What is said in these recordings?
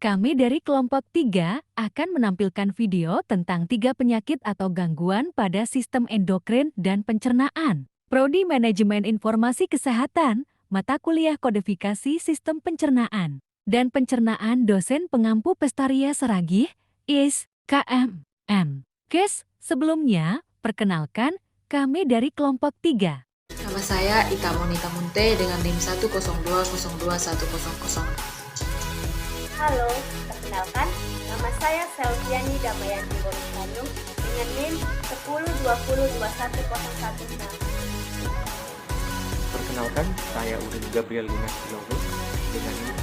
Kami dari kelompok 3 akan menampilkan video tentang 3 penyakit atau gangguan pada sistem endokrin dan pencernaan. Prodi Manajemen Informasi Kesehatan, mata kuliah kodifikasi sistem pencernaan dan pencernaan dosen pengampu Pestaria Saragih, IS, KMM. Sebelumnya, perkenalkan, kami dari kelompok 3. Nama saya Ita Monita Munte dengan NIM 102021000. Halo, perkenalkan, nama saya Selviani Damayanti Boris Bandung dengan NIM 1020210116. Perkenalkan, saya Udin Gabriel Dinas Silogo dengan NIM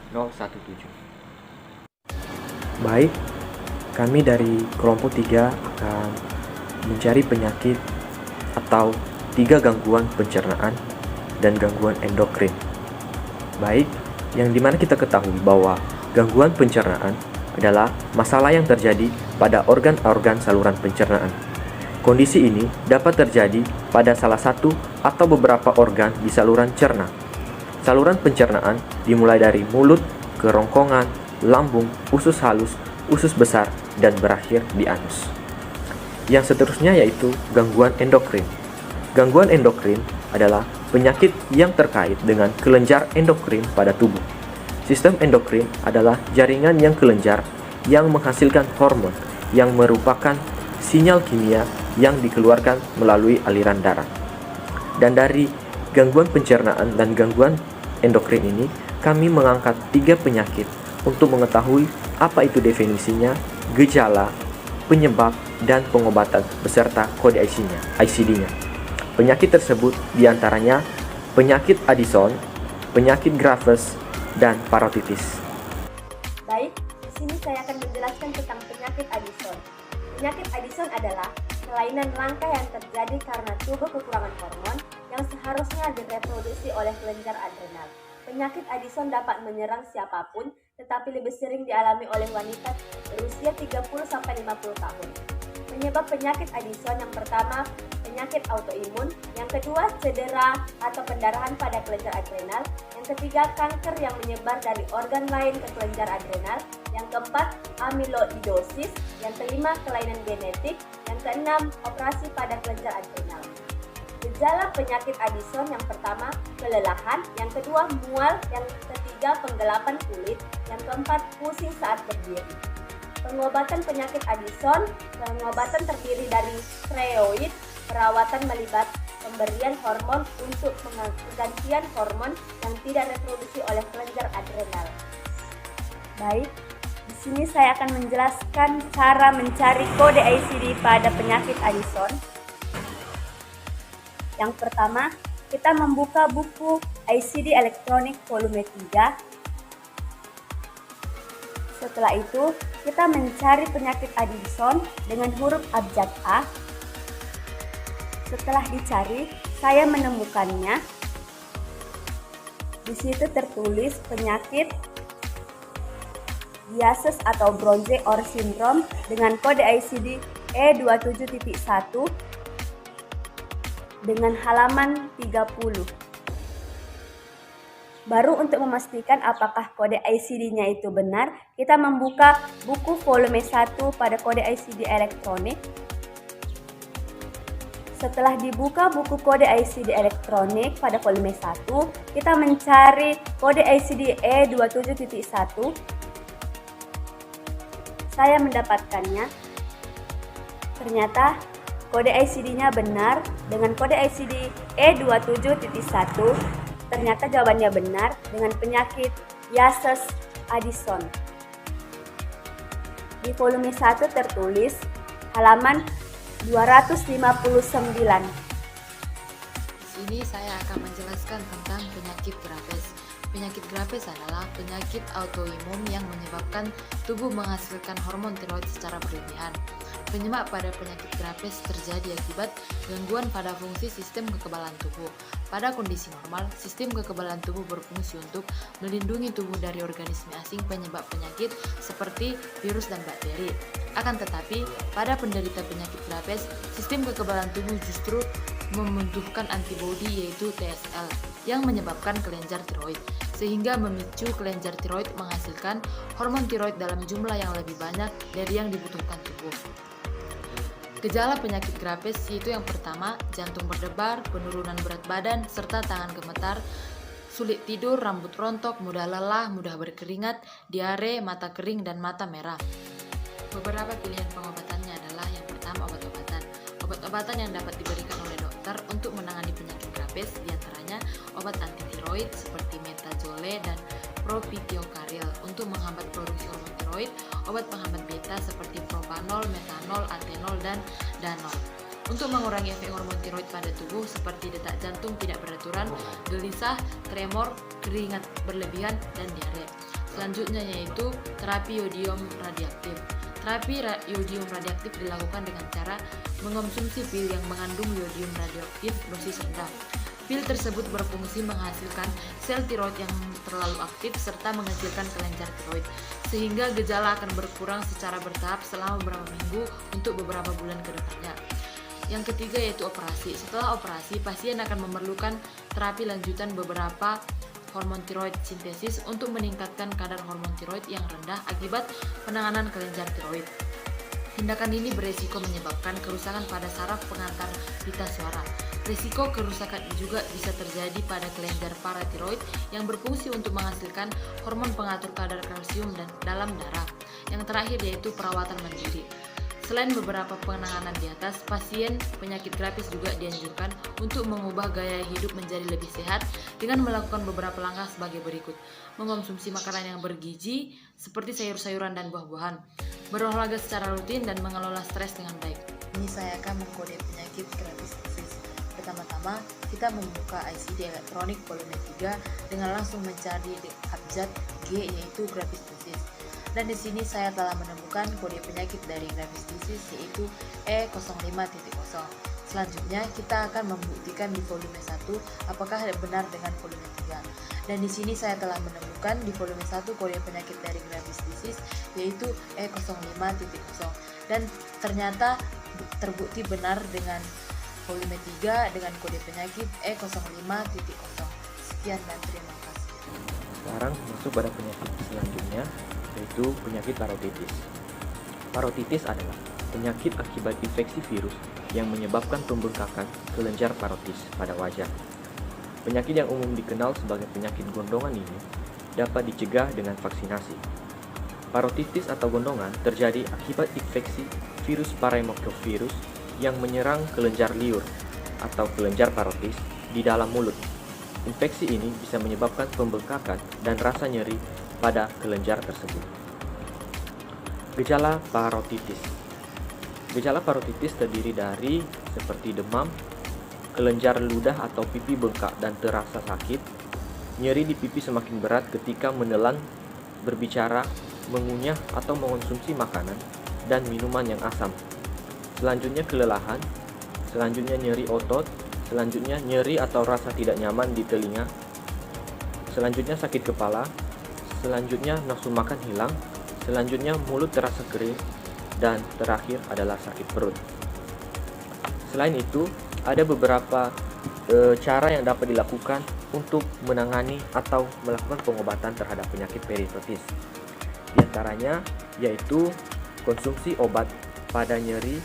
1020210117. Baik, kami dari kelompok 3 akan mencari penyakit atau 3 gangguan pencernaan dan gangguan endokrin. Baik, yang dimana kita ketahui bahwa gangguan pencernaan adalah masalah yang terjadi pada organ-organ saluran pencernaan. Kondisi ini dapat terjadi pada salah satu atau beberapa organ di saluran cerna. Saluran pencernaan dimulai dari mulut, kerongkongan, lambung, usus halus, usus besar, dan berakhir di anus. Yang seterusnya yaitu gangguan endokrin. Gangguan endokrin adalah penyakit yang terkait dengan kelenjar endokrin pada tubuh. Sistem endokrin adalah jaringan yang kelenjar yang menghasilkan hormon yang merupakan sinyal kimia yang dikeluarkan melalui aliran darah. Dan dari gangguan pencernaan dan gangguan endokrin ini, kami mengangkat 3 penyakit untuk mengetahui apa itu definisinya, gejala, penyebab, dan pengobatan beserta kode ICD-nya. Penyakit tersebut diantaranya penyakit Addison, penyakit Graves, dan parotitis. Baik, di sini saya akan menjelaskan tentang penyakit Addison. Penyakit Addison adalah kelainan langka yang terjadi karena tubuh kekurangan hormon yang seharusnya direproduksi oleh kelenjar adrenal. Penyakit Addison dapat menyerang siapapun, tetapi lebih sering dialami oleh wanita berusia 30-50 tahun. Penyebab penyakit Addison yang pertama, penyakit autoimun, yang kedua, cedera atau pendarahan pada kelenjar adrenal, yang ketiga, kanker yang menyebar dari organ lain ke kelenjar adrenal, yang keempat, amyloidosis, yang kelima, kelainan genetik, yang keenam, operasi pada kelenjar adrenal. Gejala penyakit Addison yang pertama, kelelahan, yang kedua, mual, yang ketiga, penggelapan kulit, yang keempat, pusing saat berdiri. Pengobatan penyakit Addison, pengobatan terdiri dari steroid, perawatan melibat pemberian hormon untuk penggantian hormon yang tidak reproduksi oleh kelenjar adrenal. Baik, di sini saya akan menjelaskan cara mencari kode ICD pada penyakit Addison. Yang pertama, kita membuka buku ICD elektronik volume 3. Setelah itu, kita mencari penyakit Addison dengan huruf abjad A. Setelah dicari, saya menemukannya. Di situ tertulis penyakit Giases atau Bronze-Or syndrome dengan kode ICD E27.1 dengan halaman 30. Baru untuk memastikan apakah kode ICD-nya itu benar, kita membuka buku volume 1 pada kode ICD elektronik. Setelah dibuka buku kode ICD elektronik pada volume 1, kita mencari kode ICD E27.1. Saya mendapatkannya. Ternyata kode ICD-nya benar dengan kode ICD E27.1. Ternyata jawabannya benar dengan penyakit Giases Addison. Di volume 1 tertulis halaman 259. Di sini saya akan menjelaskan tentang penyakit Graves. Penyakit Graves adalah penyakit autoimun yang menyebabkan tubuh menghasilkan hormon tiroid secara berlebihan. Penyebab pada penyakit Graves terjadi akibat gangguan pada fungsi sistem kekebalan tubuh. Pada kondisi normal, sistem kekebalan tubuh berfungsi untuk melindungi tubuh dari organisme asing penyebab penyakit seperti virus dan bakteri. Akan tetapi, pada penderita penyakit Graves, sistem kekebalan tubuh justru membutuhkan antibodi yaitu TSL. yang menyebabkan kelenjar tiroid, sehingga memicu kelenjar tiroid menghasilkan hormon tiroid dalam jumlah yang lebih banyak dari yang dibutuhkan tubuh. Gejala penyakit Graves yaitu yang pertama, jantung berdebar, penurunan berat badan, serta tangan gemetar, sulit tidur, rambut rontok, mudah lelah, mudah berkeringat, diare, mata kering, dan mata merah. Beberapa pilihan pengobatannya adalah yang pertama obat-obatan. Obat-obatan yang dapat diberikan oleh dokter untuk menangani penyakit Graves diantaranya obat antitiroid seperti metazole dan propitiokaril untuk menghambat produksi hormon tiroid, obat penghambat beta seperti propanol, metanol, atenol, dan danol. Untuk mengurangi efek hormon tiroid pada tubuh seperti detak jantung tidak beraturan, gelisah, tremor, keringat berlebihan, dan diare. Selanjutnya yaitu terapi yodium radioaktif. Terapi yodium radioaktif dilakukan dengan cara mengonsumsi pil yang mengandung yodium radioaktif dosis rendah. Pil tersebut berfungsi menghasilkan sel tiroid yang terlalu aktif serta mengecilkan kelenjar tiroid, sehingga gejala akan berkurang secara bertahap selama beberapa minggu untuk beberapa bulan ke depannya. Yang ketiga yaitu operasi. Setelah operasi, pasien akan memerlukan terapi lanjutan beberapa hormon tiroid sintesis untuk meningkatkan kadar hormon tiroid yang rendah akibat penanganan kelenjar tiroid. Tindakan ini beresiko menyebabkan kerusakan pada saraf pengantar pita suara. Risiko kerusakan juga bisa terjadi pada kelenjar paratiroid yang berfungsi untuk menghasilkan hormon pengatur kadar kalsium dan dalam darah. Yang terakhir yaitu perawatan mandiri. Selain beberapa penanganan di atas, pasien penyakit Graves juga dianjurkan untuk mengubah gaya hidup menjadi lebih sehat dengan melakukan beberapa langkah sebagai berikut. Mengonsumsi makanan yang bergizi seperti sayur-sayuran dan buah-buahan, berolahraga secara rutin, dan mengelola stres dengan baik. Ini saya akan mengkode penyakit Graves disease. Pertama-tama, kita membuka ICD elektronik volume 3 dengan langsung mencari abjad G yaitu Graves disease. Dan di sini saya telah menemukan kode penyakit dari Graves disease yaitu E05.0. Selanjutnya kita akan membuktikan di volume 1 apakah benar dengan volume 3. Dan di sini saya telah menemukan di volume 1 kode penyakit dari Graves disease yaitu E05.0. Dan ternyata terbukti benar dengan volume 3 dengan kode penyakit E05.0. Sekian dan terima kasih. Sekarang masuk pada penyakit selanjutnya, yaitu penyakit parotitis. Parotitis adalah penyakit akibat infeksi virus yang menyebabkan pembengkakan kelenjar parotis pada wajah. Penyakit yang umum dikenal sebagai penyakit gondongan ini dapat dicegah dengan vaksinasi. Parotitis atau gondongan terjadi akibat infeksi virus paremocovirus yang menyerang kelenjar liur atau kelenjar parotis di dalam mulut. Infeksi ini bisa menyebabkan pembengkakan dan rasa nyeri pada kelenjar tersebut. Gejala parotitis. Gejala parotitis terdiri dari seperti demam, kelenjar ludah atau pipi bengkak dan terasa sakit, nyeri di pipi semakin berat ketika menelan, berbicara, mengunyah atau mengonsumsi makanan dan minuman yang asam. Selanjutnya kelelahan, selanjutnya nyeri otot, selanjutnya nyeri atau rasa tidak nyaman di telinga, selanjutnya sakit kepala, selanjutnya nafsu makan hilang, selanjutnya mulut terasa kering, dan terakhir adalah sakit perut. Selain itu, ada beberapa cara yang dapat dilakukan untuk menangani atau melakukan pengobatan terhadap penyakit periodontitis. Di antaranya yaitu konsumsi obat pada nyeri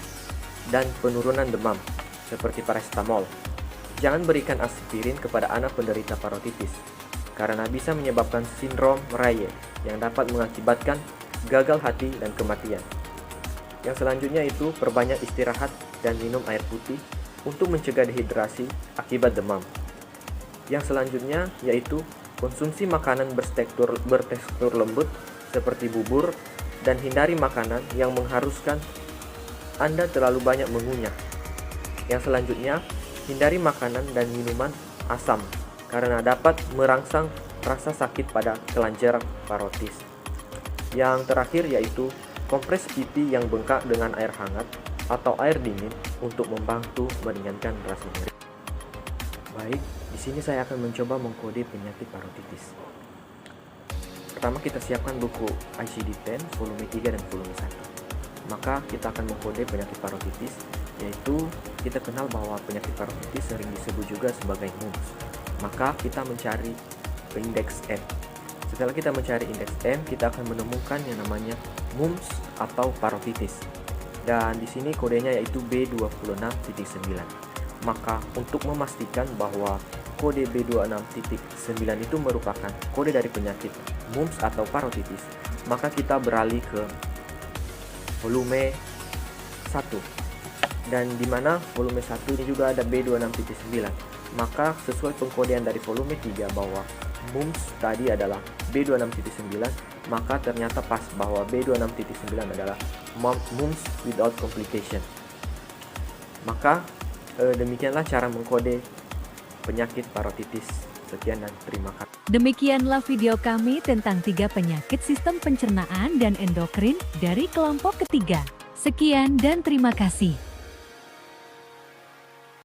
dan penurunan demam seperti paracetamol. Jangan berikan aspirin kepada anak penderita parotitis karena bisa menyebabkan sindrom Reye yang dapat mengakibatkan gagal hati dan kematian. Yang selanjutnya itu perbanyak istirahat dan minum air putih untuk mencegah dehidrasi akibat demam. Yang selanjutnya yaitu konsumsi makanan bertekstur lembut seperti bubur dan hindari makanan yang mengharuskan Anda terlalu banyak mengunyah. Yang selanjutnya, hindari makanan dan minuman asam karena dapat merangsang rasa sakit pada kelenjar parotis. Yang terakhir yaitu kompres pipi yang bengkak dengan air hangat atau air dingin untuk membantu meringankan rasa nyeri. Baik, di sini saya akan mencoba mengkode penyakit parotitis. Pertama kita siapkan buku ICD-10 volume 3 dan volume 1. Maka kita akan mengkode penyakit parotitis, yaitu kita kenal bahwa penyakit parotitis sering disebut juga sebagai mumps. maka kita mencari indeks M. Setelah kita mencari indeks M, kita akan menemukan yang namanya mumps atau parotitis. Dan di sini kodenya yaitu B26.9. Maka untuk memastikan bahwa kode B26.9 itu merupakan kode dari penyakit mumps atau parotitis, maka kita beralih ke volume 1. Dan di mana volume 1 ini juga ada B26.9. Maka sesuai pengkodean dari volume 3 bahwa mumps tadi adalah B26.9, maka ternyata pas bahwa B26.9 adalah mumps without complication. Maka demikianlah cara mengkode penyakit parotitis. Sekian dan terima kasih. Demikianlah video kami tentang 3 penyakit sistem pencernaan dan endokrin dari kelompok ketiga. Sekian dan terima kasih.